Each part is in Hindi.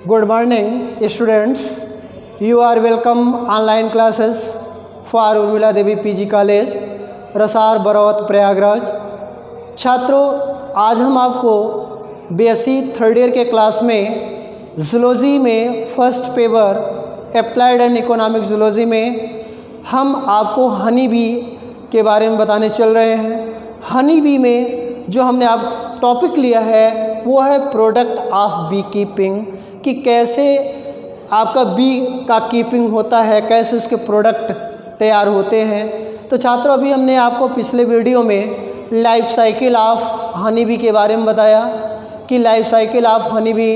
Good morning, students. You are welcome online classes for Urmila Devi PG college, Rasar, Baraut, Prayagraj. छात्रों, आज हम आपको बीएससी थर्ड ईयर के क्लास में जूलॉजी में first paper applied and economic zoology में हम आपको हनी बी के बारे में बताने चल रहे हैं। हनी बी में जो हमने आप टॉपिक लिया है वो है प्रोडक्ट ऑफ बी कीपिंग, कि कैसे आपका बी का कीपिंग होता है, कैसे उसके प्रोडक्ट तैयार होते हैं। तो छात्रों, अभी हमने आपको पिछले वीडियो में life cycle of honey B के बारे में बताया कि life cycle of honey B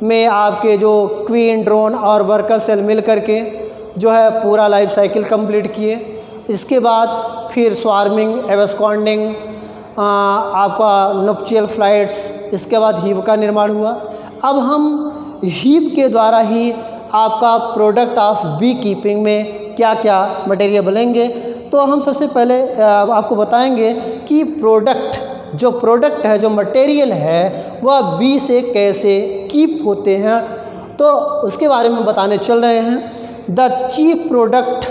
में आपके जो क्वीन, ड्रोन और वर्कर सेल मिल करके जो है पूरा लाइफ साइकिल कंप्लीट किए। इसके बाद फिर स्वार्मिंग, एब्सकॉन्डिंग, आपका नuptial फ्लाइट्स, इसके बाद हीव का निर्माण हुआ। अब हम हीव के द्वारा ही आपका प्रोडक्ट ऑफ बी कीपिंग में क्या क्या मटेरियल बनेंगे। तो हम सबसे पहले आपको बताएंगे कि जो प्रोडक्ट है, जो मटेरियल है, वह बी से कैसे कीप होते हैं, तो उसके बारे में बताने चल रहे हैं। The chief product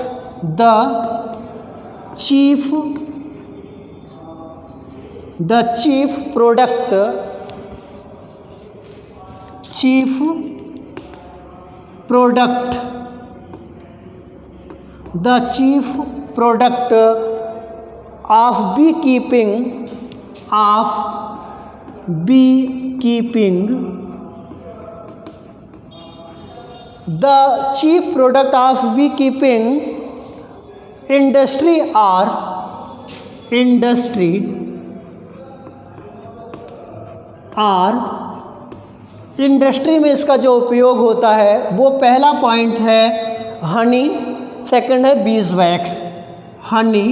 of beekeeping the chief product of beekeeping industry में इसका जो उपयोग होता है वो पहला पॉइंट है हनी, सेकंड है बीज वैक्स, हनी,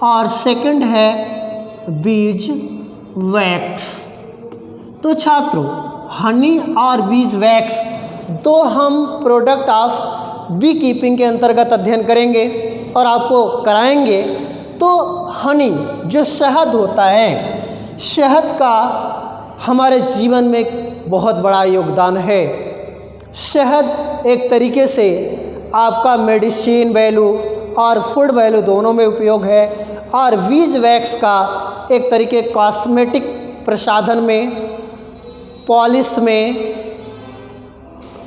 और सेकंड है बीज वैक्स। तो छात्रों, हनी और बीज वैक्स दो हम प्रोडक्ट ऑफ बी कीपिंग के अंतर्गत अध्ययन करेंगे और आपको कराएंगे। तो हनी, जो शहद होता है, शहद का हमारे जीवन में बहुत बड़ा योगदान है। शहद एक तरीके से आपका मेडिसिन वैल्यू और फूड वैल्यू दोनों में उपयोग है, और बीज वैक्स का एक तरीके कॉस्मेटिक प्रसाधन में, पॉलिश में,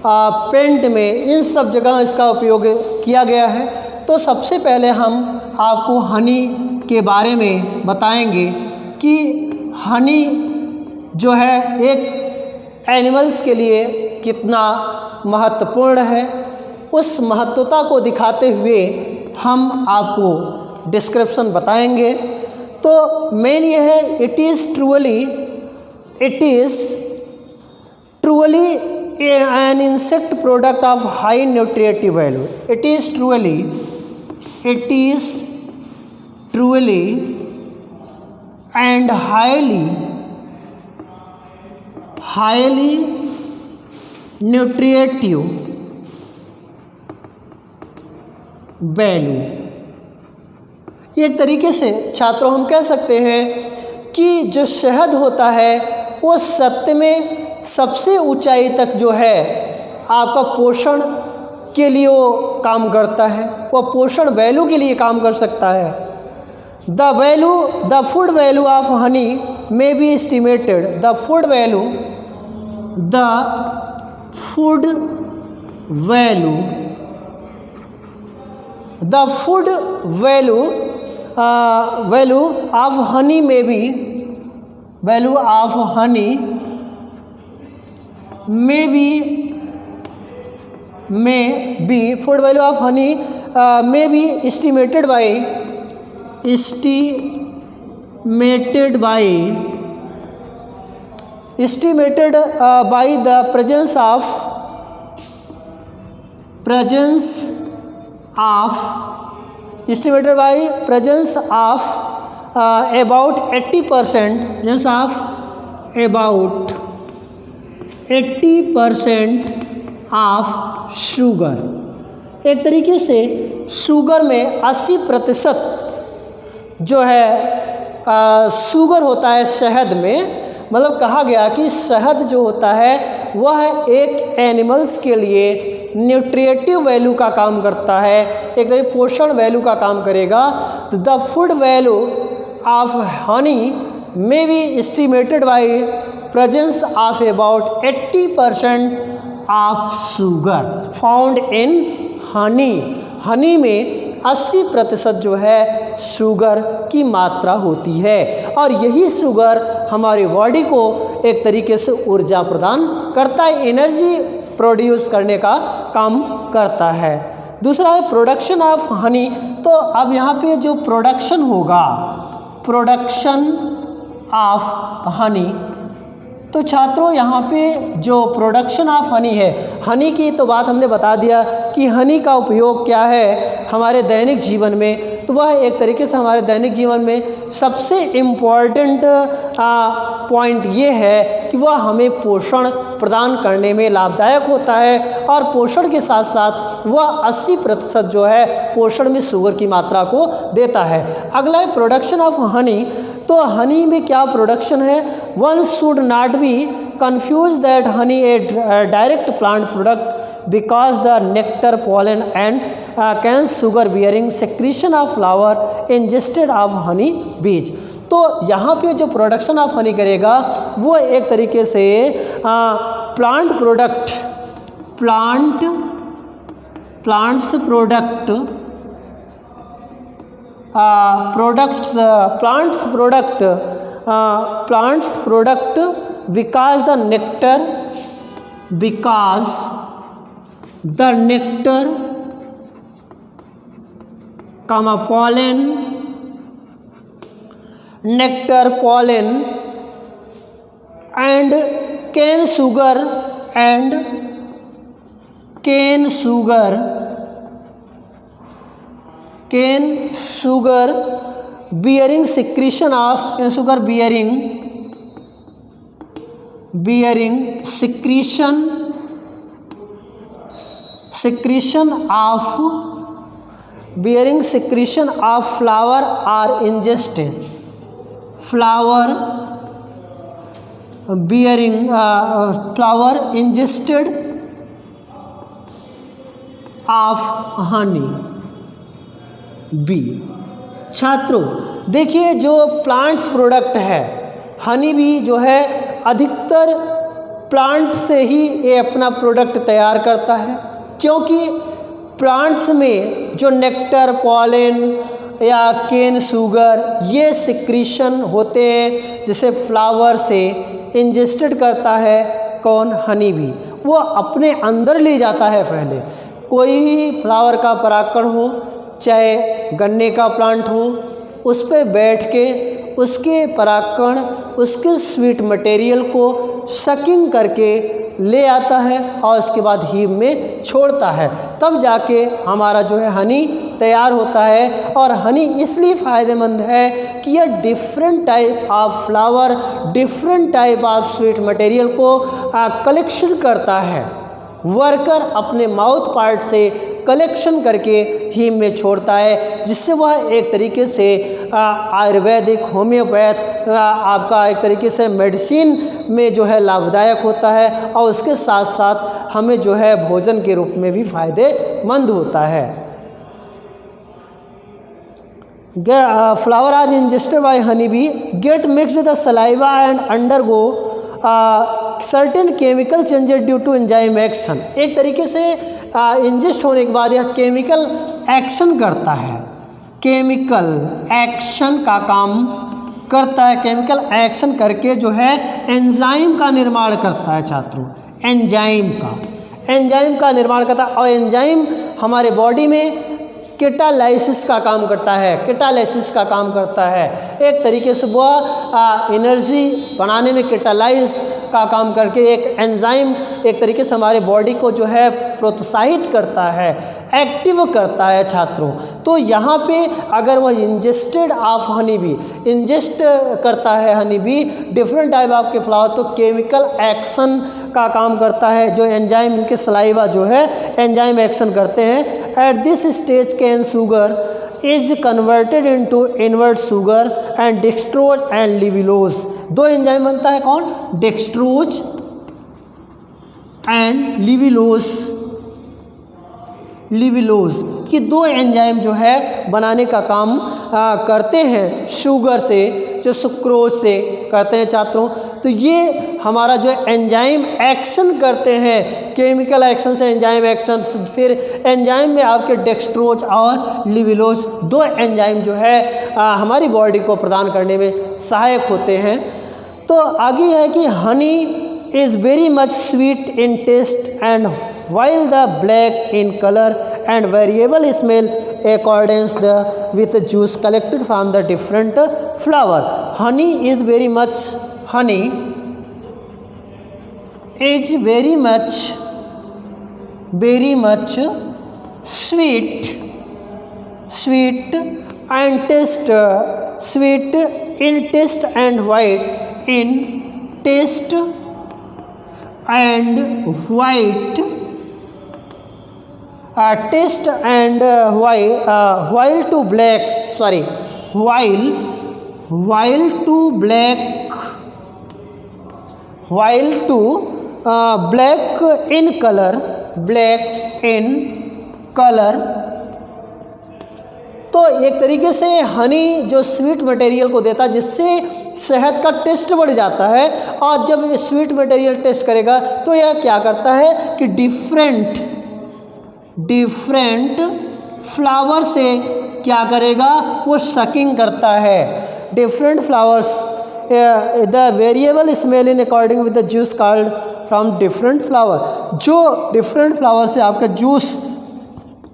पेंट में, इन सब जगह इसका उपयोग किया गया है। तो सबसे पहले हम आपको हनी के बारे में बताएंगे कि हनी जो है एक एनिमल्स के लिए कितना महत्वपूर्ण है। उस महत्वता को दिखाते हुए हम आपको डिस्क्रिप्शन बताएंगे। तो मेन ये है, it is truly an insect product of high nutritive value. It is truly and highly nutritive value। एक तरीके से छात्रों हम कह सकते हैं कि जो शहद होता है वो सत्य में सबसे ऊंचाई तक जो है आपका पोषण के लिए वो काम करता है, वो पोषण वैल्यू के लिए काम कर सकता है। The food value of honey may be estimated. The food value of honey may be food value of honey may be estimated by the presence of about 80% of sugar. एक तरीके से शुगर में 80% जो है शुगर होता है शहद में। मतलब कहा गया कि शहद जो होता है वह एक एनिमल्स के लिए न्यूट्रिएटिव वैल्यू का काम करता है, एक तरह पोषण वैल्यू का काम करेगा। The food value of honey may be estimated by presence of about 80% of sugar found in Honey. Honey में 80% जो है शुगर की मात्रा होती है और यही शुगर हमारी बॉडी को एक तरीके से ऊर्जा प्रदान करता है, एनर्जी प्रोड्यूस करने का काम करता है। दूसरा है प्रोडक्शन ऑफ हनी। तो अब यहाँ पे जो प्रोडक्शन होगा, प्रोडक्शन ऑफ हनी, तो छात्रों यहाँ पे जो प्रोडक्शन ऑफ हनी है, हनी की तो बात हमने बता दिया कि हनी का उपयोग क्या है हमारे दैनिक जीवन में। तो वह एक तरीके से हमारे दैनिक जीवन में सबसे इम्पॉर्टेंट पॉइंट ये है कि वह हमें पोषण प्रदान करने में लाभदायक होता है और पोषण के साथ साथ वह 80% जो है पोषण में शुगर की मात्रा को देता है। अगला है प्रोडक्शन ऑफ हनी। तो हनी में क्या प्रोडक्शन है? One should not be confuse that Honey A direct plant product because the nectar pollen and cane sugar bearing secretion of flower ingested of honey बीज। तो यहाँ पे जो प्रोडक्शन ऑफ हनी करेगा वो एक तरीके से plant product, plants product, plants product because the nectar comma pollen and cane sugar bearing secretion of secretion of flower are ingested. Flower ingested of honey bee. छात्रों देखिए जो प्लांट्स प्रोडक्ट है हनी बी जो है अधिकतर प्लांट से ही ये अपना प्रोडक्ट तैयार करता है, क्योंकि प्लांट्स में जो नेक्टर, पॉलन या केन शुगर ये सिक्रीशन होते हैं जिसे फ्लावर से इंजेस्टेड करता है कौन? Honey bee. वो अपने अंदर ले जाता है। पहले कोई भी फ्लावर का परागण हो, चाहे गन्ने का प्लांट हो, उस पे बैठ के उसके परागकण, उसके स्वीट मटेरियल को सकिंग करके ले आता है और उसके बाद हीम में छोड़ता है, तब जाके हमारा जो है हनी तैयार होता है। और हनी इसलिए फ़ायदेमंद है कि यह different type of flower, different type of sweet material को कलेक्शन करता है। वर्कर अपने माउथ पार्ट से कलेक्शन करके हीम में छोड़ता है, जिससे वह एक तरीके से आयुर्वेदिक, होम्योपैथ आपका एक तरीके से मेडिसिन में जो है लाभदायक होता है और उसके साथ साथ हमें जो है भोजन के रूप में भी फायदेमंद होता है। Flower are ingested by honey bee get mixed the saliva and undergo certain chemical changes due to enzyme action. एक तरीके से इंजेस्ट होने के बाद यह केमिकल एक्शन करता है, केमिकल एक्शन का काम करता है। केमिकल एक्शन करके जो है एंजाइम का निर्माण करता है। छात्रों एंजाइम का निर्माण करता है और एंजाइम हमारे बॉडी में कैटालाइसिस का काम करता है। एक तरीके से वह एनर्जी बनाने में कैटालाइज का काम करके एक एंजाइम एक तरीके से हमारे बॉडी को जो है प्रोत्साहित करता है, एक्टिव करता है। छात्रों तो यहाँ पे अगर वह ingested of honey B, ingest करता है honey be different type of के फ्लावर, तो केमिकल एक्शन का काम करता है। जो एंजाइम इनके सलाइवा जो है एंजाइम एक्शन करते हैं। At this stage can sugar is converted into invert sugar and dextrose and levulose. दो एंजाइम बनता है कौन? डेक्सट्रोज एंड लिविलोज कि दो एंजाइम जो है बनाने का काम करते हैं शुगर से, जो सुक्रोज से करते हैं छात्रों। तो ये हमारा जो एंजाइम एक्शन करते हैं, केमिकल एक्शन से एंजाइम एक्शन, फिर एंजाइम में आपके डेक्सट्रोज और लिविलोज दो एंजाइम जो है हमारी बॉडी को प्रदान करने में सहायक होते हैं। तो आगे है कि honey is very much sweet in taste and while the black in color and variable smell accordance with the juice collected from the different flower. Honey is very much sweet and taste sweet in taste and white in taste and white taste and while to black in color। तो एक तरीके से हनी जो स्वीट मटेरियल को देता है जिससे शहद का टेस्ट बढ़ जाता है, और जब स्वीट मटेरियल टेस्ट करेगा तो यह क्या करता है कि डिफरेंट फ्लावर से क्या करेगा, वो सकिंग करता है। Different flowers the variable smell in according with the juice called from different flower. जो डिफरेंट फ्लावर से आपका जूस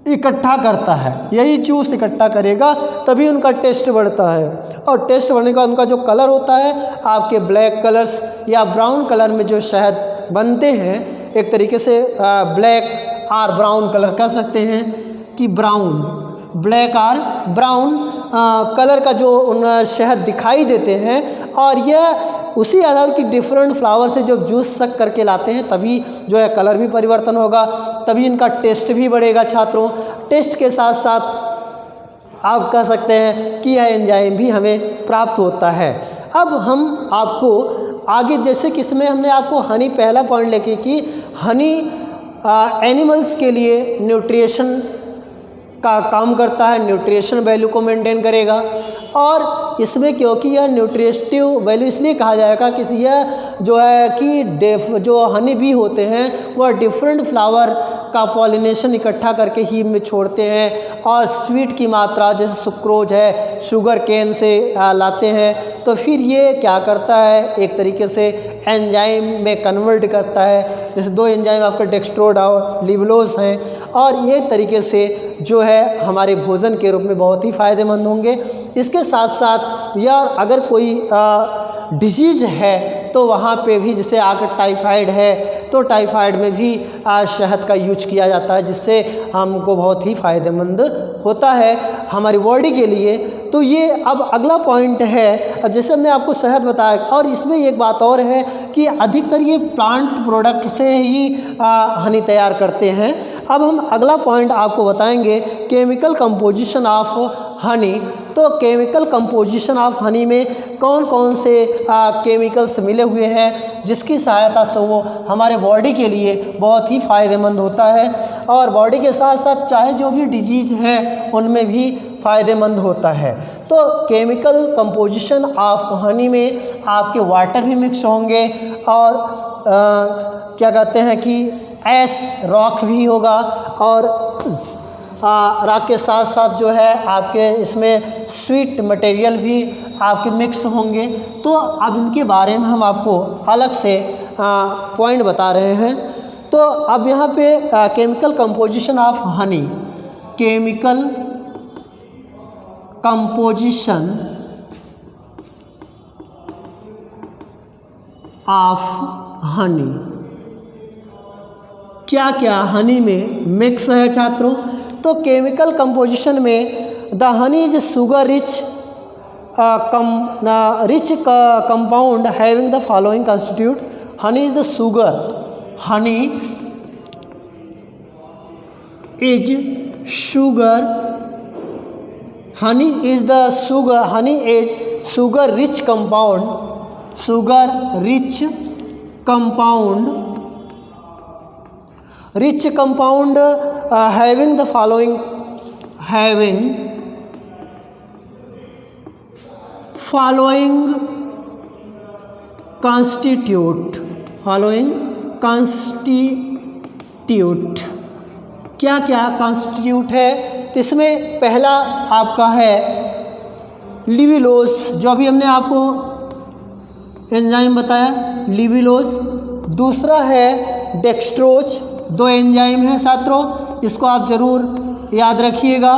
इकट्ठा करता है, यही जूस इकट्ठा करेगा तभी उनका टेस्ट बढ़ता है, और टेस्ट बढ़ने का उनका जो कलर होता है आपके ब्लैक कलर्स या ब्राउन कलर में जो शहद बनते हैं, एक तरीके से ब्लैक और ब्राउन कलर कह सकते हैं कि ब्लैक और ब्राउन कलर का जो उन शहद दिखाई देते हैं, और यह उसी आधार की डिफरेंट फ्लावर से जब जूस सक करके लाते हैं तभी जो है कलर भी परिवर्तन होगा, तभी इनका टेस्ट भी बढ़ेगा छात्रों। टेस्ट के साथ साथ आप कह सकते हैं कि यह एंजाइम भी हमें प्राप्त होता है। अब हम आपको आगे, जैसे कि इसमें हमने आपको हनी पहला पॉइंट लेके कि हनी एनिमल्स के लिए न्यूट्रिशन का काम करता है, न्यूट्रिशन वैल्यू को मेंटेन करेगा, और इसमें क्योंकि यह न्यूट्रिटिव वैल्यू इसलिए कहा जाएगा कि यह जो है कि जो हनी बी होते हैं वह डिफरेंट फ्लावर का पॉलिनेशन इकट्ठा करके हीम में छोड़ते हैं, और स्वीट की मात्रा जैसे सुक्रोज है शुगर केन से लाते हैं, तो फिर ये क्या करता है, एक तरीके से एंजाइम में कन्वर्ट करता है। जैसे दो एंजाइम आपके डेक्सट्रोज और लिवलोज हैं, और ये तरीके से जो है हमारे भोजन के रूप में बहुत ही फ़ायदेमंद होंगे। इसके साथ साथ यार अगर कोई डिजीज़ है तो वहाँ पे भी, जैसे आकर टाइफाइड है तो टाइफाइड में भी शहद का यूज किया जाता है, जिससे हमको बहुत ही फ़ायदेमंद होता है हमारी बॉडी के लिए। तो ये अब अगला पॉइंट है, जैसे हमने आपको शहद बताया, और इसमें एक बात और है कि अधिकतर ये प्लांट प्रोडक्ट से ही हनी तैयार करते हैं। अब हम अगला पॉइंट आपको बताएंगे केमिकल कंपोजिशन ऑफ हनी। तो केमिकल कंपोजिशन ऑफ हनी में कौन कौन से केमिकल्स मिले हुए हैं जिसकी सहायता से वो हमारे बॉडी के लिए बहुत ही फ़ायदेमंद होता है, और बॉडी के साथ साथ चाहे जो भी डिजीज़ है उनमें भी फ़ायदेमंद होता है। तो केमिकल कंपोजिशन ऑफ हनी में आपके वाटर भी मिक्स होंगे, और क्या कहते हैं कि एस रॉक भी होगा, और रॉक के साथ साथ जो है आपके इसमें स्वीट मटेरियल भी आपके मिक्स होंगे। तो अब इनके बारे में हम आपको अलग से पॉइंट बता रहे हैं। तो अब यहाँ पे chemical composition of honey, chemical composition of honey, क्या क्या हनी में मिक्स है छात्रों। तो केमिकल कंपोजिशन में the honey is sugar rich compound having the following constitute. Honey is the sugar, honey is sugar, honey is the sugar, honey is sugar rich compound, sugar rich compound rich compound having the following constitute क्या क्या कॉन्स्टिट्यूट है? तो इसमें पहला आपका है लिविलोज, जो अभी हमने आपको एंजाइम बताया लिविलोज। दूसरा है डेक्सट्रोज, 2 एंजाइम है छात्रों, इसको आप ज़रूर याद रखिएगा।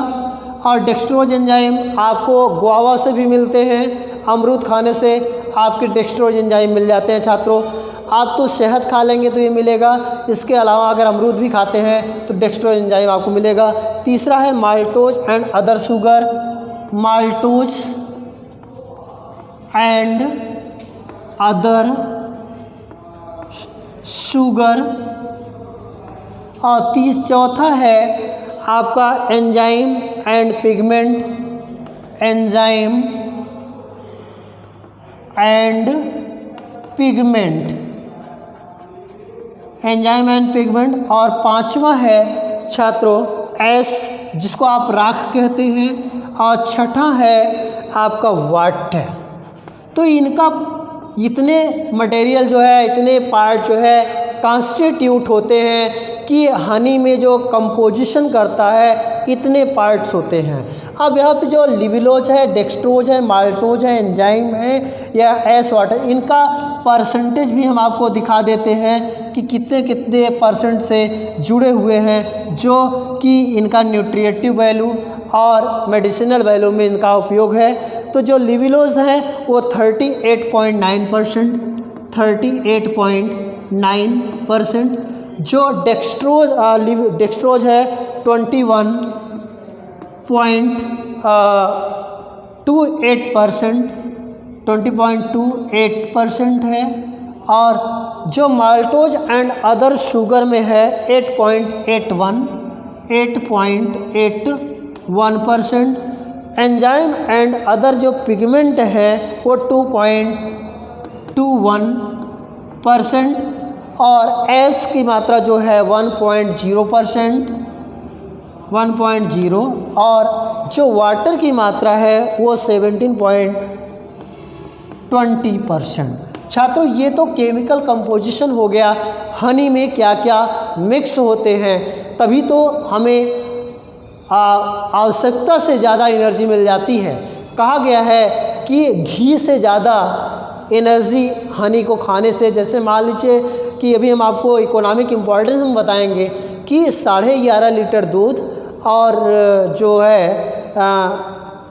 और डेक्सट्रोज एंजाइम आपको गुआवा से भी मिलते हैं, अमरूद खाने से आपके डेक्सट्रोज एंजाइम मिल जाते हैं छात्रों। आप तो शहद खा लेंगे तो ये मिलेगा, इसके अलावा अगर अमरूद भी खाते हैं तो डेक्सट्रोज एंजाइम आपको मिलेगा। तीसरा है maltose and other sugar, maltose and other sugar. और चौथा है आपका enzyme and pigment, enzyme and pigment, enzyme and pigment. और पांचवा है छात्रों एस, जिसको आप राख कहते हैं। और छठा है आपका वाटर। तो इनका इतने मटेरियल जो है, इतने पार्ट जो है कॉन्स्टिट्यूट होते हैं कि हनी में जो कंपोजिशन करता है इतने पार्ट्स होते हैं। अब यहाँ पे जो लिविलोज है, डेक्सट्रोज है, माल्टोज है, एंजाइम है या एस वाटर, इनका परसेंटेज भी हम आपको दिखा देते हैं कि कितने कितने परसेंट से जुड़े हुए हैं, जो कि इनका न्यूट्रिएटिव वैल्यू और मेडिसिनल वैल्यू में इनका उपयोग है। तो जो लिविलोज है वो 38.9%, 38.9%। जो डेक्सट्रोज है 20.28% है। और जो माल्टोज एंड अदर शुगर में है 8.81%। एंजाइम एंड अदर जो पिगमेंट है वो 2.21%। और एस की मात्रा जो है 1.0%, 1.0। और जो वाटर की मात्रा है वो 17.20%। छात्रों ये तो केमिकल कंपोजिशन हो गया, हनी में क्या क्या मिक्स होते हैं, तभी तो हमें आवश्यकता से ज़्यादा एनर्जी मिल जाती है। कहा गया है कि घी से ज़्यादा एनर्जी हनी को खाने से, जैसे मान लीजिए कि अभी हम आपको इकोनॉमिक इम्पॉर्टेंस में बताएंगे कि 11.5 लीटर दूध और जो है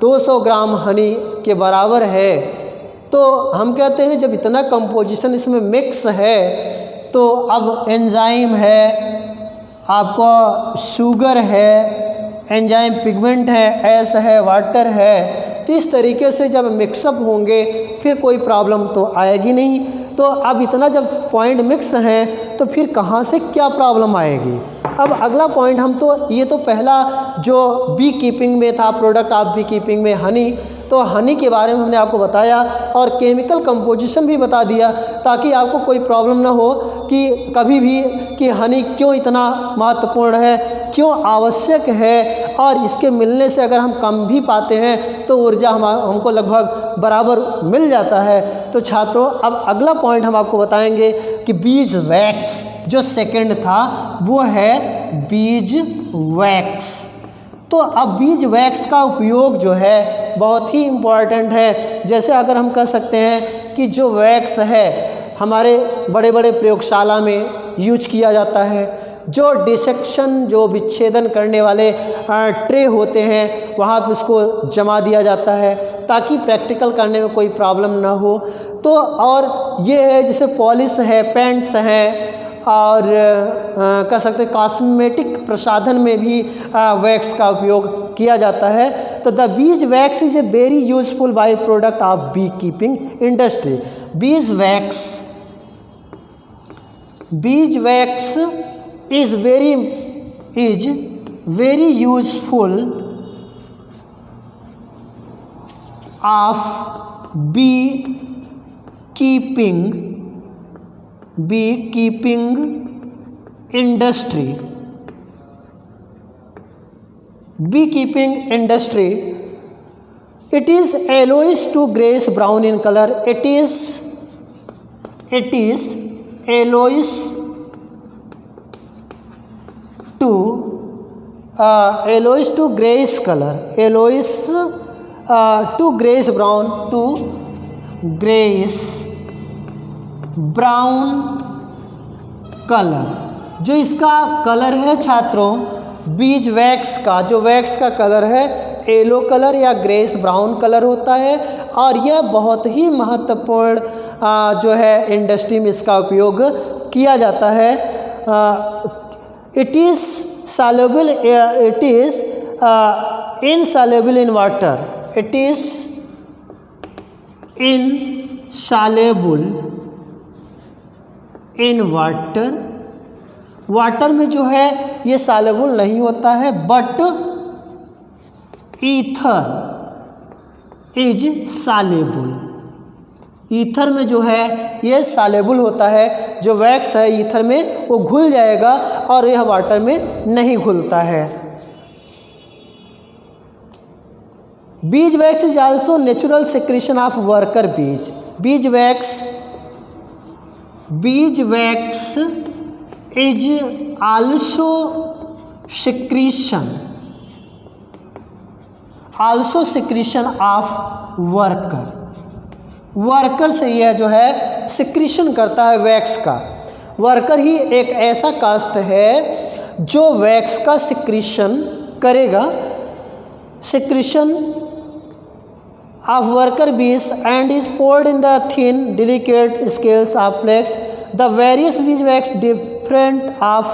200 ग्राम हनी के बराबर है। तो हम कहते हैं जब इतना कंपोजिशन इसमें मिक्स है तो अब एंजाइम है, आपका शुगर है, एंजाइम पिगमेंट है, एस है, वाटर है, तो इस तरीके से जब मिक्सअप होंगे फिर कोई प्रॉब्लम तो आएगी नहीं। तो अब इतना जब पॉइंट मिक्स हैं तो फिर कहाँ से क्या प्रॉब्लम आएगी। अब अगला पॉइंट हम तो ये तो पहला जो बी कीपिंग में था, प्रोडक्ट ऑफ बी कीपिंग में हनी, तो हनी के बारे में हमने आपको बताया और केमिकल कंपोजिशन भी बता दिया ताकि आपको कोई प्रॉब्लम ना हो कि कभी भी कि हनी क्यों इतना महत्वपूर्ण है, क्यों आवश्यक है, और इसके मिलने से अगर हम कम भी पाते हैं तो ऊर्जा हमको लगभग बराबर मिल जाता है। तो छात्रों अब अगला पॉइंट हम आपको बताएंगे कि बीज वैक्स जो सेकंड था वो है बीज वैक्स। तो अब बीज वैक्स का उपयोग जो है बहुत ही इम्पॉर्टेंट है। जैसे अगर हम कह सकते हैं कि जो वैक्स है हमारे बड़े बड़े प्रयोगशाला में यूज किया जाता है, जो डिसेक्शन जो विच्छेदन करने वाले ट्रे होते हैं वहाँ पर उसको जमा दिया जाता है ताकि प्रैक्टिकल करने में कोई प्रॉब्लम ना हो। तो और ये है जैसे पॉलिश है, पेंट्स हैं, और कह सकते हैं कॉस्मेटिक प्रसाधन में भी वैक्स का उपयोग किया जाता है। तो the beeswax is a very useful by product of B keeping industry. Beeswax is very useful of B keeping industry, beekeeping industry, it is yellowish to grayish brown in color. It is yellowish to grayish color, yellowish to grayish brown, to grayish brown colour. जो इसका कलर है छात्रों बीज वैक्स का, जो वैक्स का कलर है येलो कलर या ग्रेस ब्राउन कलर होता है, और यह बहुत ही महत्वपूर्ण जो है इंडस्ट्री में इसका उपयोग किया जाता है। It is soluble, it is insoluble in water, it is insoluble in water, water में जो है ये soluble नहीं होता है, but ether is soluble, ether में जो है ये soluble होता है। जो वैक्स है ईथर में वो घुल जाएगा और यह वाटर में नहीं घुलता है। Bees wax is also natural secretion of worker बीज, bees wax is also secretion of worker से यह जो है सिक्रीशन करता है वैक्स का। वर्कर ही एक ऐसा कास्ट है जो वैक्स का सिक्रीशन करेगा, secretion of worker bees and is poured in the thin delicate scales of flakes. The various bees wax different of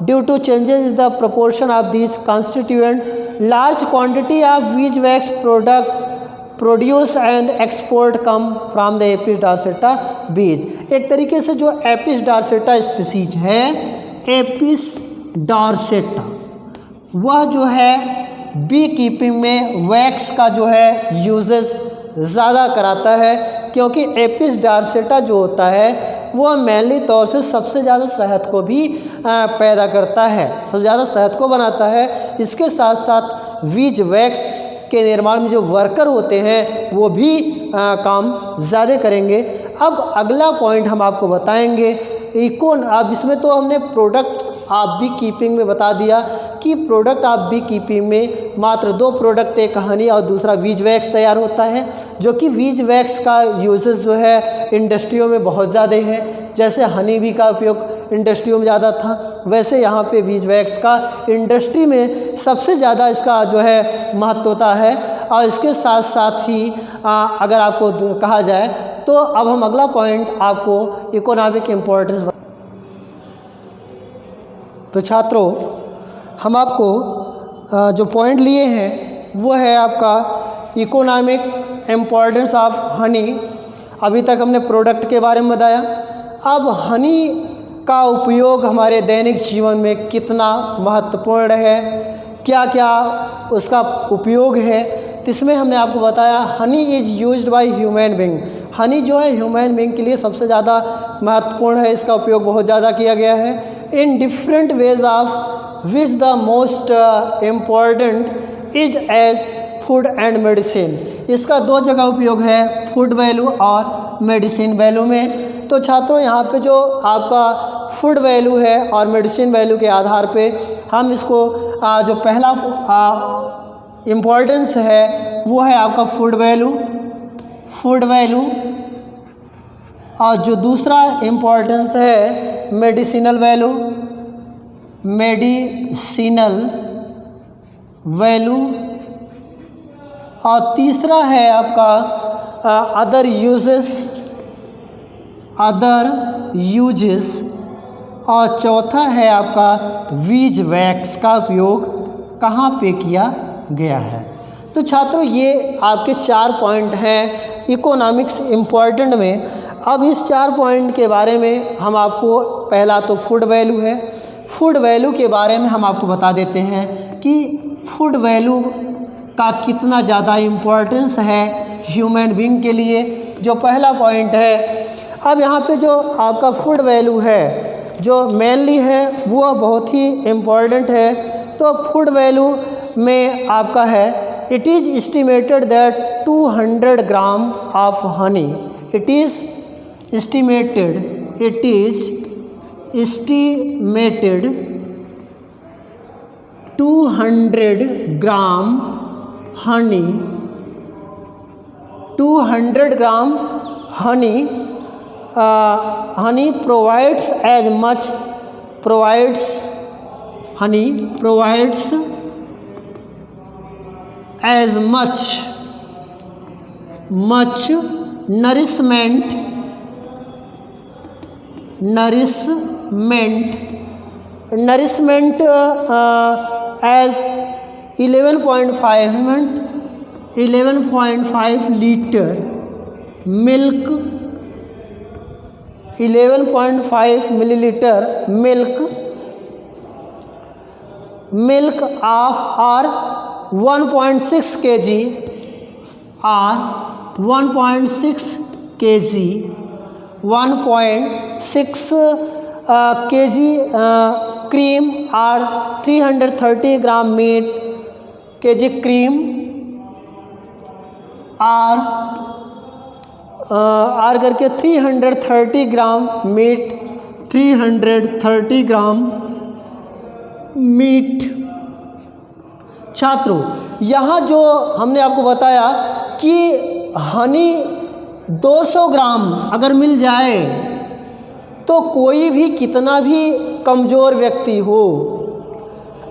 due to changes in the proportion of these constituent. Large quantity of bees wax product produce and export come from the Apis dorsata bees. एक तरीके से जो एपिस डॉर्सेटा स्पीसीज है, एपिस डॉर्सेटा, वह जो है बी कीपिंग में वैक्स का जो है यूजेस ज़्यादा कराता है, क्योंकि एपिस डॉर्सेटा जो होता है वह मेनली तौर से सबसे ज़्यादा शहद को भी पैदा करता है, सबसे ज़्यादा शहद को बनाता है। इसके साथ साथ बीज वैक्स के निर्माण में जो वर्कर होते हैं वो भी काम ज़्यादा करेंगे। अब अगला पॉइंट हम आपको बताएंगे अब इसमें तो हमने प्रोडक्ट ऑफ बी कीपिंग में बता दिया कि प्रोडक्ट ऑफ बी कीपिंग में मात्र दो प्रोडक्ट, एक हनी और दूसरा बीज वैक्स तैयार होता है, जो कि बीज वैक्स का यूजेस जो है इंडस्ट्रियों में बहुत ज़्यादा है। जैसे हनी बी का उपयोग इंडस्ट्रियों में ज़्यादा था, वैसे यहाँ पे बीज वैक्स का इंडस्ट्री में सबसे ज़्यादा इसका जो है महत्वता है। और इसके साथ साथ ही अगर आपको कहा जाए तो अब हम अगला पॉइंट आपको इकोनॉमिक इम्पोर्टेंस। तो छात्रों हम आपको जो पॉइंट लिए हैं वो है आपका इकोनॉमिक इम्पोर्टेंस ऑफ हनी। अभी तक हमने प्रोडक्ट के बारे में बताया, अब हनी का उपयोग हमारे दैनिक जीवन में कितना महत्वपूर्ण है, क्या क्या उसका उपयोग है, तो इसमें हमने आपको बताया Honey is used by human being. Honey जो है ह्यूमन बीइंग के लिए सबसे ज़्यादा महत्वपूर्ण है, इसका उपयोग बहुत ज़्यादा किया गया है in different ways of which the most important is as food and medicine. इसका दो जगह उपयोग है, फूड वैल्यू और मेडिसिन वैल्यू में। तो छात्रों यहाँ पे जो आपका फूड वैल्यू है और मेडिसिन वैल्यू के आधार पे हम इसको जो पहला इम्पॉर्टेंस है वो है आपका फूड वैल्यू, और जो दूसरा इम्पॉर्टेंस है मेडिसिनल वैल्यू, और तीसरा है आपका अदर यूजेस, और चौथा है आपका बीज वैक्स का उपयोग कहाँ पे किया गया है। तो छात्रों ये आपके 4 पॉइंट हैं इकोनॉमिक्स इम्पॉर्टेंट में। अब इस 4 पॉइंट के बारे में हम आपको, पहला तो फूड वैल्यू है, फूड वैल्यू के बारे में हम आपको बता देते हैं कि फूड वैल्यू का कितना ज़्यादा इम्पोर्टेंस है ह्यूमन बीइंग के लिए, जो पहला पॉइंट है। अब यहाँ पे जो आपका फूड वैल्यू है जो मेनली है वो बहुत ही इम्पॉर्टेंट है। तो फूड वैल्यू में आपका है, it is estimated that 200 gram of honey, it is estimated 200 gram Honey, 200 gram Honey honey provides as much nourishment as 11.5 liter milk, 11.5 milliliter milk of or 1.6 kg or 1.6 kg 1.6 kg cream or 330 gram meat kg cream और करके 330 ग्राम मीट, 330 ग्राम मीट। छात्रों, यहाँ जो हमने आपको बताया कि हनी 200 ग्राम अगर मिल जाए तो कोई भी कितना भी कमज़ोर व्यक्ति हो,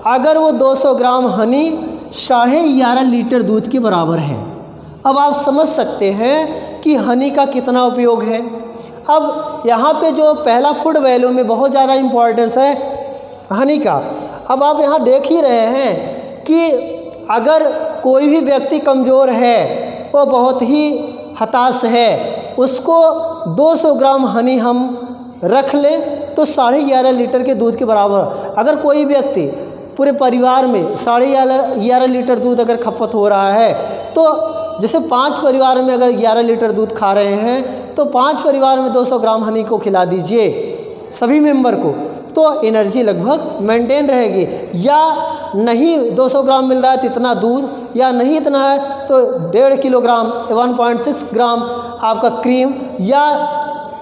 अगर वो 200 ग्राम हनी 11.5 लीटर दूध के बराबर है। अब आप समझ सकते हैं कि हनी का कितना उपयोग है। अब यहाँ पे जो पहला फूड वैल्यू में बहुत ज़्यादा इम्पोर्टेंस है हनी का। अब आप यहाँ देख ही रहे हैं कि अगर कोई भी व्यक्ति कमज़ोर है, वो बहुत ही हताश है, उसको 200 ग्राम हनी हम रख लें तो 11.5 लीटर के दूध के बराबर। अगर कोई व्यक्ति पूरे परिवार में 11.5 लीटर दूध अगर खपत हो रहा है, तो जैसे 5 परिवार में अगर 11 लीटर दूध खा रहे हैं तो 5 परिवार में 200 ग्राम हनी को खिला दीजिए सभी मेंबर को, तो एनर्जी लगभग मेंटेन रहेगी। या नहीं 200 ग्राम मिल रहा है तो इतना दूध, या नहीं इतना है तो 1.5 किलोग्राम 1.6 ग्राम आपका क्रीम, या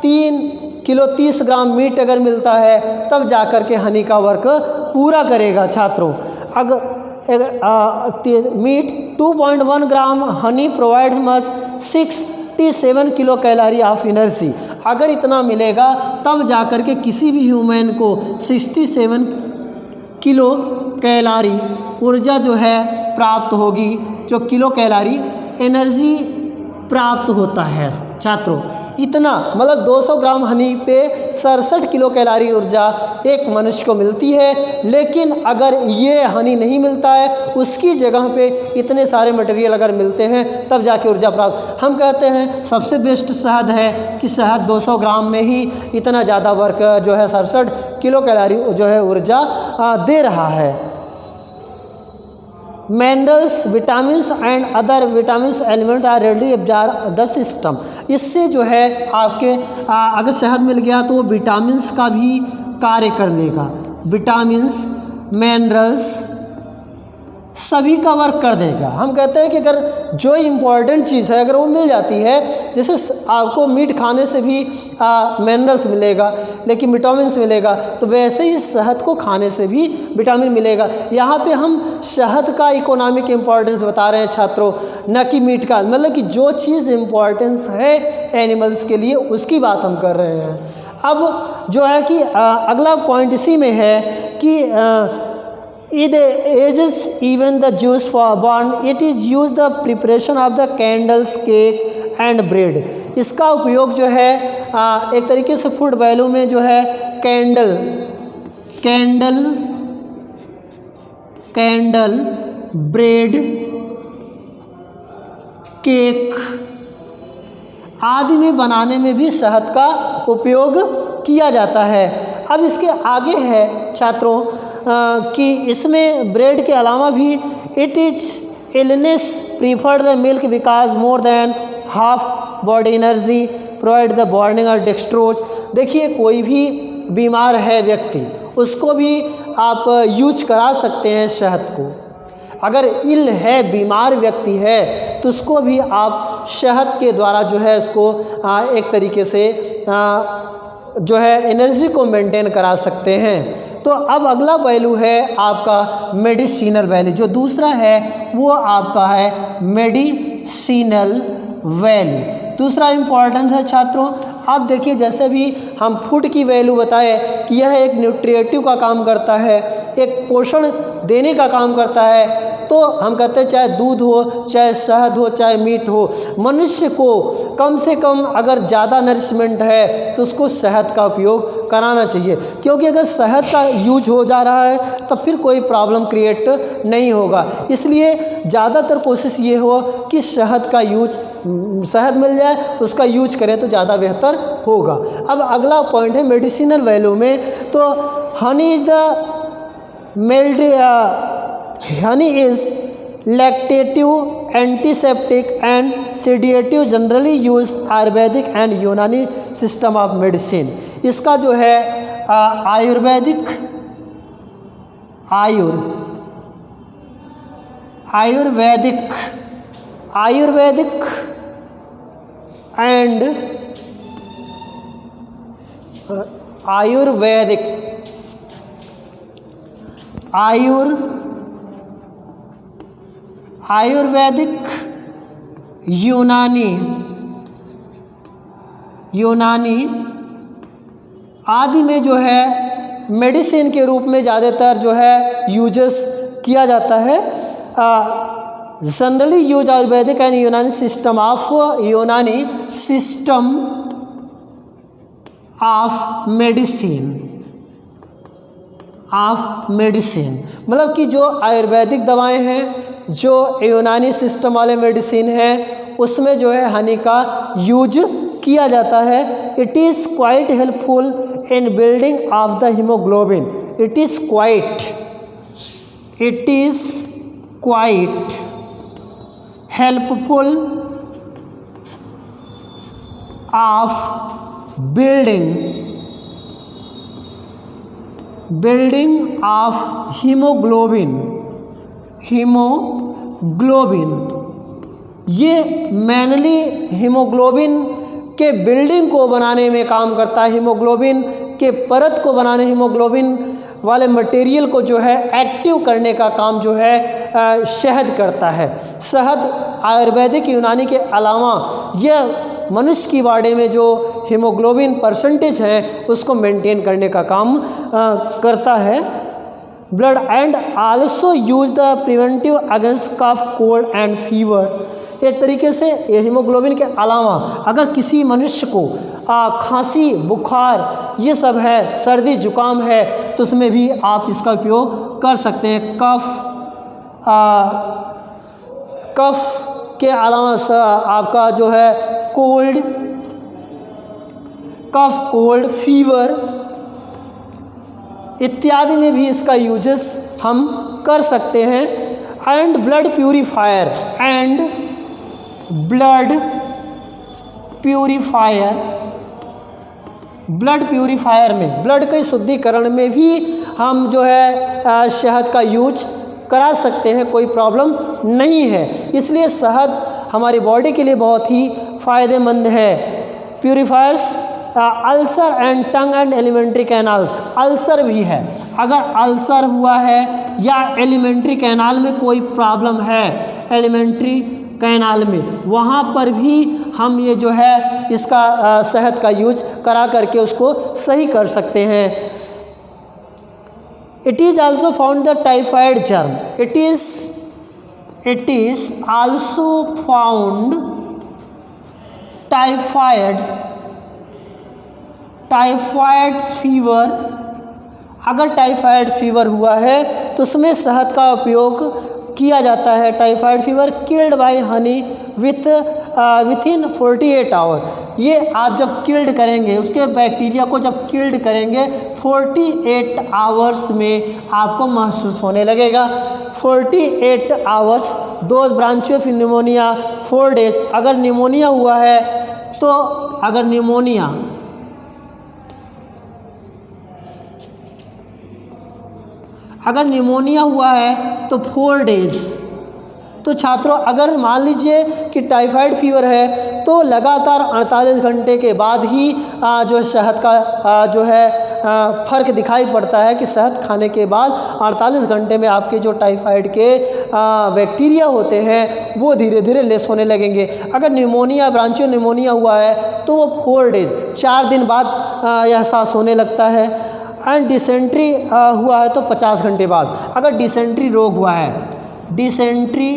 3 किलो 30 ग्राम मीट अगर मिलता है तब जाकर के हनी का वर्क पूरा करेगा। छात्रों, अगर मीट 2.1 gram honey provide much 67 kilo calorie of energy, अगर इतना मिलेगा तब जाकर के किसी भी ह्यूमन को 67 किलो कैलोरी ऊर्जा जो है प्राप्त होगी, जो किलो कैलोरी एनर्जी प्राप्त होता है। छात्रों, इतना मतलब 200 ग्राम हनी पे 67 किलो कैलोरी ऊर्जा एक मनुष्य को मिलती है। लेकिन अगर ये हनी नहीं मिलता है, उसकी जगह पे इतने सारे मटेरियल अगर मिलते हैं तब जाके ऊर्जा प्राप्त। हम कहते हैं सबसे बेस्ट शहद है कि शहद 200 ग्राम में ही इतना ज़्यादा वर्क जो है 67 किलो कैलोरी जो है ऊर्जा दे रहा है। Minerals, vitamins and other vitamins element are readily absorb the system. इससे जो है आपके अगर शहद मिल गया तो वो विटामिन्स का भी कार्य कर लेगा। विटामिन्स, मिनरल्स सभी का वर्क कर देगा। हम कहते हैं कि अगर जो इम्पॉर्टेंट चीज़ है अगर वो मिल जाती है, जैसे आपको मीट खाने से भी मिनरल्स मिलेगा, लेकिन विटामिन्स मिलेगा, तो वैसे ही शहद को खाने से भी विटामिन मिलेगा। यहाँ पे हम शहद का इकोनॉमिक इम्पॉर्टेंस बता रहे हैं छात्रों, न कि मीट का। मतलब कि जो चीज़ इम्पॉर्टेंस है एनिमल्स के लिए उसकी बात हम कर रहे हैं। अब जो है कि अगला पॉइंट इसी में है कि it ages even the juice for born, it is used the preparation of the candles, cake and bread। इसका उपयोग जो है एक तरीके से फूड वैल्यू में जो है कैंडल, ब्रेड, केक आदि में बनाने में भी शहद का उपयोग किया जाता है। अब इसके आगे है छात्रों कि इसमें ब्रेड के अलावा भी it is illness preferred the milk because more than half body energy provide the burning और डेक्सट्रोज। देखिए, कोई भी बीमार है व्यक्ति, उसको भी आप यूज करा सकते हैं शहद को। अगर इल है, बीमार व्यक्ति है, तो उसको भी आप शहद के द्वारा जो है इसको एक तरीके से जो है एनर्जी को मेंटेन करा सकते हैं। तो अब अगला वैल्यू है आपका मेडिसिनल वैल्यू। जो दूसरा है वो आपका है मेडिसिनल वैल्यू। दूसरा इम्पॉर्टेंट है छात्रों, आप देखिए जैसे भी हम फूड की वैल्यू बताए कि यह एक न्यूट्रिएटिव का काम करता है, एक पोषण देने का काम करता है, तो हम कहते हैं चाहे दूध हो, चाहे शहद हो, चाहे मीट हो, मनुष्य को कम से कम अगर ज़्यादा नरिशमेंट है तो उसको शहद का उपयोग कराना चाहिए, क्योंकि अगर शहद का यूज हो जा रहा है तो फिर कोई प्रॉब्लम क्रिएट नहीं होगा। इसलिए ज़्यादातर कोशिश ये हो कि शहद का यूज, शहद मिल जाए उसका यूज करें तो ज़्यादा बेहतर होगा। अब अगला पॉइंट है मेडिसिनल वैल्यू में, तो Honey is the honey is lactative, antiseptic and sedative, generally used Ayurvedic and Unani system of medicine। इसका जो है आयुर्वेदिक एंड आयुर्वेदिक यूनानी आदि में जो है मेडिसिन के रूप में ज़्यादातर जो है यूजेस किया जाता है। जनरली यूज आयुर्वेदिक एंड यूनानी सिस्टम ऑफ मेडिसिन, मतलब कि जो आयुर्वेदिक दवाएं हैं, जो यूनानी सिस्टम वाले मेडिसिन हैं, उसमें जो है हनी का यूज किया जाता है। It is quite helpful in building of the haemoglobin. It is quite helpful of building of haemoglobin. ये मेनली हीमोग्लोबिन के बिल्डिंग को बनाने में काम करता है, हीमोग्लोबिन के परत को बनाने, हीमोग्लोबिन वाले मटेरियल को जो है एक्टिव करने का काम जो है शहद करता है। शहद आयुर्वेदिक यूनानी के अलावा यह मनुष्य की बॉडी में जो हीमोग्लोबिन परसेंटेज है उसको मेंटेन करने का काम करता है। Blood and also use the preventive against cough, cold and fever. एक तरीके से ये हीमोग्लोबिन के अलावा अगर किसी मनुष्य को खांसी, बुखार ये सब है, सर्दी जुकाम है, तो उसमें भी आप इसका उपयोग कर सकते हैं। कफ के अलावा आपका जो है कफ, कोल्ड, फीवर इत्यादि में भी इसका यूजेस हम कर सकते हैं। एंड ब्लड प्यूरीफायर में, ब्लड के शुद्धिकरण में भी हम जो है शहद का यूज करा सकते हैं, कोई प्रॉब्लम नहीं है। इसलिए शहद हमारी बॉडी के लिए बहुत ही फ़ायदेमंद है। Purifiers ulcer and tongue and alimentary canal, ulcer भी है, अगर अल्सर हुआ है या एलिमेंट्री कैनाल में कोई प्रॉब्लम है, एलिमेंट्री कैनाल में, वहाँ पर भी हम ये जो है इसका शहद का यूज करा करके उसको सही कर सकते हैं। It is also found the typhoid germ. It is also found typhoid fever. अगर टाइफाइड फीवर हुआ है तो उसमें शहद का उपयोग किया जाता है। Typhoid fever killed by honey within 48 hour. ये आप जब किल्ड करेंगे, उसके बैक्टीरिया को जब किल्ड करेंगे 48 आवर्स में आपको महसूस होने लगेगा। 48 hours. 2 branch of pneumonia 4 days. अगर निमोनिया हुआ है तो अगर निमोनिया अगर निमोनिया हुआ है तो 4 डेज। तो छात्रों अगर मान लीजिए कि टाइफाइड फीवर है तो लगातार 48 घंटे के बाद ही जो शहद का जो है फ़र्क दिखाई पड़ता है कि शहद खाने के बाद 48 घंटे में आपके जो टाइफाइड के बैक्टीरिया होते हैं वो धीरे धीरे लेस होने लगेंगे। अगर निमोनिया ब्रांचियो निमोनिया हुआ है तो वो 4 डेज 4 दिन बाद एहसास होने लगता है। एंड डिसेंट्री हुआ है तो 50 घंटे बाद। अगर डिसेंट्री रोग हुआ है, डिसेंट्री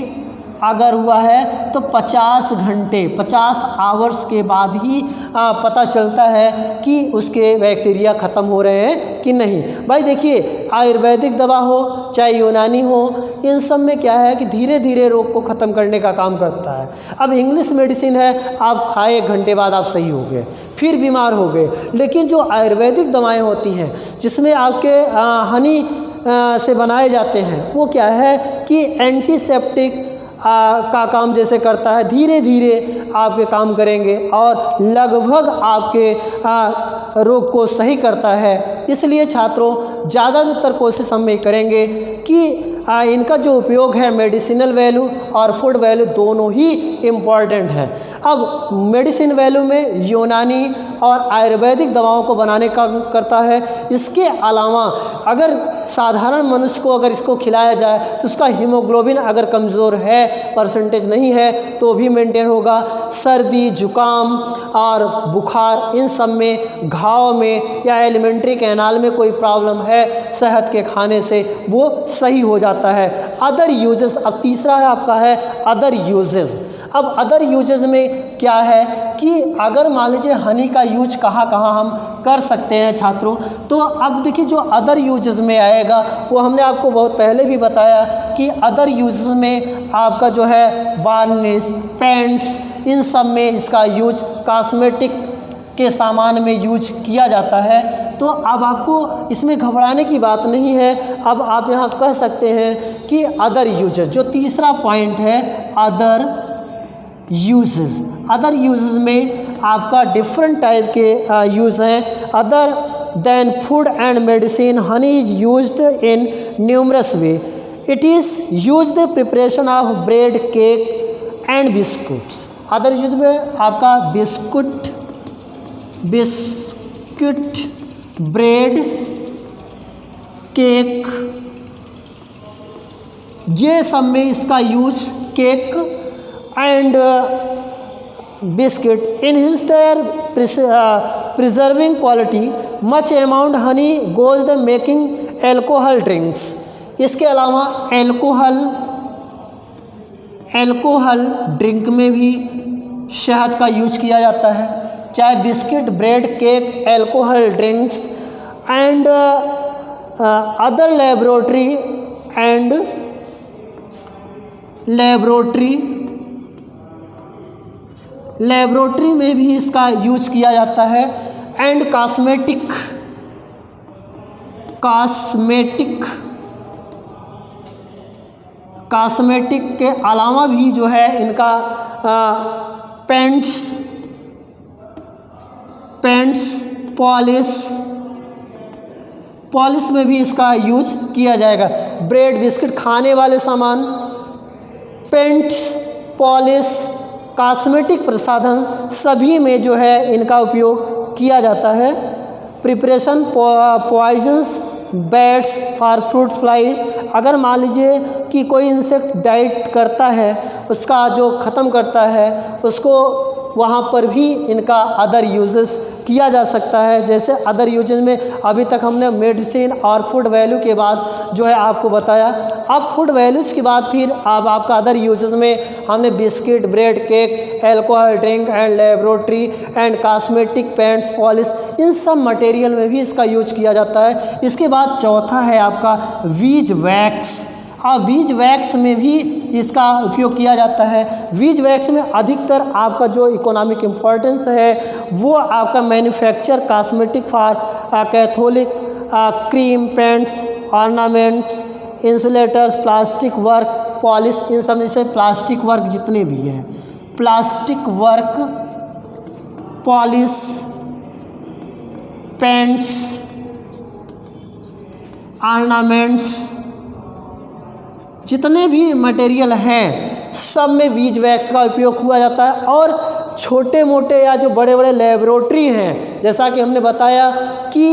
अगर हुआ है तो 50 घंटे 50 आवर्स के बाद ही पता चलता है कि उसके बैक्टीरिया ख़त्म हो रहे हैं कि नहीं। भाई देखिए आयुर्वेदिक दवा हो चाहे यूनानी हो, इन सब में क्या है कि धीरे धीरे रोग को ख़त्म करने का काम करता है। अब इंग्लिश मेडिसिन है, आप खाए 1 घंटे बाद आप सही हो गए, फिर बीमार हो गए। लेकिन जो आयुर्वेदिक दवाएँ होती हैं जिसमें आपके हनी से बनाए जाते हैं, वो क्या है कि एंटीसेप्टिक का काम जैसे करता है, धीरे धीरे आपके काम करेंगे और लगभग आपके रोग को सही करता है। इसलिए छात्रों ज़्यादातर कोशिश हम ये करेंगे कि इनका जो उपयोग है मेडिसिनल वैल्यू और फूड वैल्यू दोनों ही इम्पॉर्टेंट है। अब मेडिसिन वैल्यू में यूनानी और आयुर्वेदिक दवाओं को बनाने का करता है। इसके अलावा अगर साधारण मनुष्य को अगर इसको खिलाया जाए तो उसका हीमोग्लोबिन अगर कमज़ोर है, परसेंटेज नहीं है, तो भी मेंटेन होगा। सर्दी जुकाम और बुखार इन सब में, घाव में या एलिमेंट्री कैनाल में कोई प्रॉब्लम है शहद के खाने से वो सही हो जाता है। अदर यूजेस, अब तीसरा है आपका है अदर यूजेस। अब अदर यूजेस में क्या है कि अगर मान लीजिए हनी का यूज कहाँ कहाँ हम कर सकते हैं छात्रों, तो अब देखिए जो अदर यूजेस में आएगा वो हमने आपको बहुत पहले भी बताया कि अदर यूजेस में आपका जो है वार्निश, पेंट्स, इन सब में इसका यूज, कॉस्मेटिक के सामान में यूज किया जाता है। तो अब आपको इसमें घबराने की बात नहीं है। अब आप यहाँ कह सकते हैं कि अदर यूजेस, जो तीसरा पॉइंट है अदर यूजेस। अदर यूजेस में आपका डिफरेंट टाइप के यूज़ हैं। Other than food and medicine, Honey is used in numerous way. It is used preparation of bread, cake and biscuits. Other use में आपका बिस्कुट, ब्रेड, केक, ये सब में इसका use, cake and biscuit enhance their preserving quality. Much amount honey goes the making alcohol drinks. इसके अलावा एल्कोहल ड्रिंक में भी शहद का यूज किया जाता है, चाहे biscuit, bread, cake, alcohol drinks and other laboratory में भी इसका यूज किया जाता है। एंड कॉस्मेटिक के अलावा भी जो है इनका पेंट्स, पॉलिश में भी इसका यूज किया जाएगा। ब्रेड, बिस्किट, खाने वाले सामान, पेंट्स, पॉलिश, कॉस्मेटिक प्रसाधन, सभी में जो है इनका उपयोग किया जाता है। Preparation poisons baits for fruit fly. अगर मान लीजिए कि कोई इंसेक्ट डाइट करता है, उसका जो ख़त्म करता है उसको, वहाँ पर भी इनका अदर यूजेस किया जा सकता है। जैसे अदर यूजेस में अभी तक हमने मेडिसिन और फूड वैल्यू के बाद जो है आपको बताया। अब फूड वैल्यूज़ के बाद फिर अब आपका अदर यूजेस में हमने biscuit, bread, cake, alcohol drink and laboratory and cosmetic, paints, polish, इन सब मटेरियल में भी इसका यूज किया जाता है। इसके बाद चौथा है आपका बीज वैक्स। और बीज वैक्स में भी इसका उपयोग किया जाता है। बीज वैक्स में अधिकतर आपका जो इकोनॉमिक इम्पोर्टेंस है वो आपका manufacture cosmetic for catholic, cream, paints, ornaments, insulators, plastic work, polish, इन सब में से प्लास्टिक वर्क जितने भी हैं, plastic work, polish, paints ornaments, जितने भी मटेरियल हैं सब में बीज वैक्स का उपयोग हुआ जाता है। और छोटे मोटे या जो बड़े बड़े लेबोरेटरी हैं, जैसा कि हमने बताया कि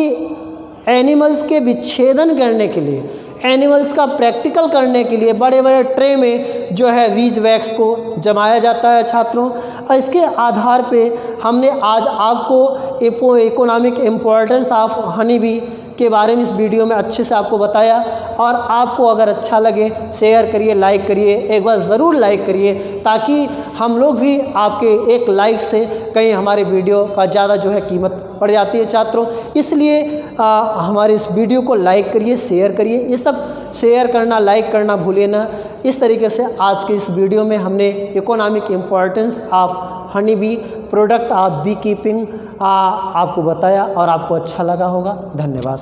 एनिमल्स के विच्छेदन करने के लिए, एनिमल्स का प्रैक्टिकल करने के लिए बड़े बड़े ट्रे में जो है बीज वैक्स को जमाया जाता है छात्रों। और इसके आधार पे हमने आज आपको economic importance of honey B के बारे में इस वीडियो में अच्छे से आपको बताया। और आपको अगर अच्छा लगे शेयर करिए, लाइक करिए, एक बार ज़रूर लाइक करिए, ताकि हम लोग भी आपके एक लाइक से कहीं हमारे वीडियो का ज़्यादा जो है कीमत बढ़ जाती है छात्रों। इसलिए हमारे इस वीडियो को लाइक करिए, शेयर करिए, ये सब शेयर करना, लाइक करना भूलिए ना। इस तरीके से आज के इस वीडियो में हमने economic importance of honey bee, product of B keeping आपको बताया और आपको अच्छा लगा होगा। धन्यवाद।